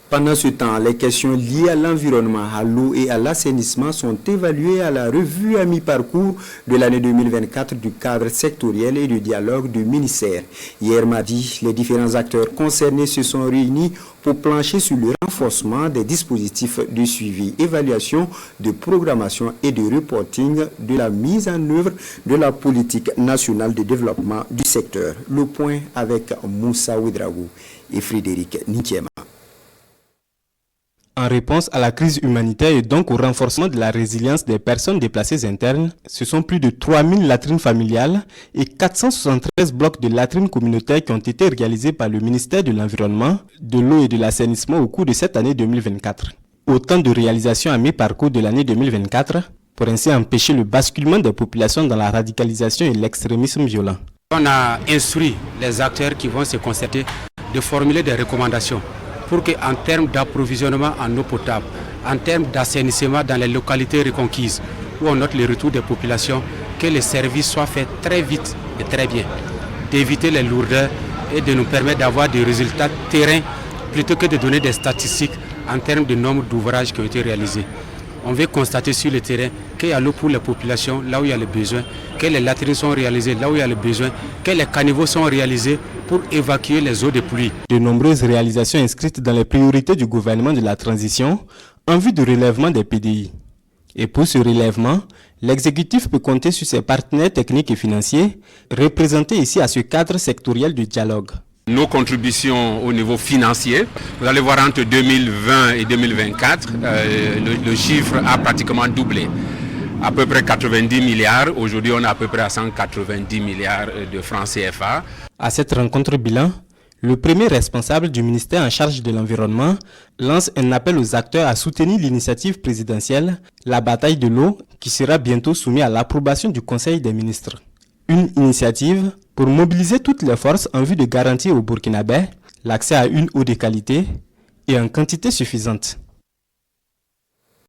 Pendant ce temps, les questions liées à l'environnement, à l'eau et à l'assainissement sont évaluées à la revue à mi-parcours de l'année 2024 du cadre sectoriel et de dialogue du ministère. Hier mardi, les différents acteurs concernés se sont réunis pour plancher sur le renforcement des dispositifs de suivi, évaluation, de programmation et de reporting de la mise en œuvre de la politique nationale de développement du secteur. Le point avec Moussa Ouedraogo et Frédéric Nikiema. En réponse à la crise humanitaire et donc au renforcement de la résilience des personnes déplacées internes, ce sont plus de 3000 latrines familiales et 473 blocs de latrines communautaires qui ont été réalisés par le ministère de l'Environnement, de l'eau et de l'assainissement au cours de cette année 2024. Autant de réalisations à mi-parcours de l'année 2024 pour ainsi empêcher le basculement des populations dans la radicalisation et l'extrémisme violent. On a instruit les acteurs qui vont se concerter de formuler des recommandations pour qu'en termes d'approvisionnement en eau potable, en termes d'assainissement dans les localités reconquises, où on note le retour des populations, que les services soient faits très vite et très bien, d'éviter les lourdeurs et de nous permettre d'avoir des résultats terrain plutôt que de donner des statistiques en termes de nombre d'ouvrages qui ont été réalisés. On veut constater sur le terrain qu'il y a l'eau pour les populations là où il y a le besoin, que les latrines sont réalisées là où il y a le besoin, que les caniveaux sont réalisés pour évacuer les eaux de pluie. De nombreuses réalisations inscrites dans les priorités du gouvernement de la transition en vue du relèvement des PDI. Et pour ce relèvement, l'exécutif peut compter sur ses partenaires techniques et financiers, représentés ici à ce cadre sectoriel du dialogue. Nos contributions au niveau financier, vous allez voir entre 2020 et 2024, le chiffre a pratiquement doublé. À peu près 90 milliards, aujourd'hui on est à peu près à 190 milliards de francs CFA. À cette rencontre bilan, le premier responsable du ministère en charge de l'environnement lance un appel aux acteurs à soutenir l'initiative présidentielle, la bataille de l'eau, qui sera bientôt soumise à l'approbation du Conseil des ministres. Une initiative pour mobiliser toutes les forces en vue de garantir aux Burkinabés l'accès à une eau de qualité et en quantité suffisante.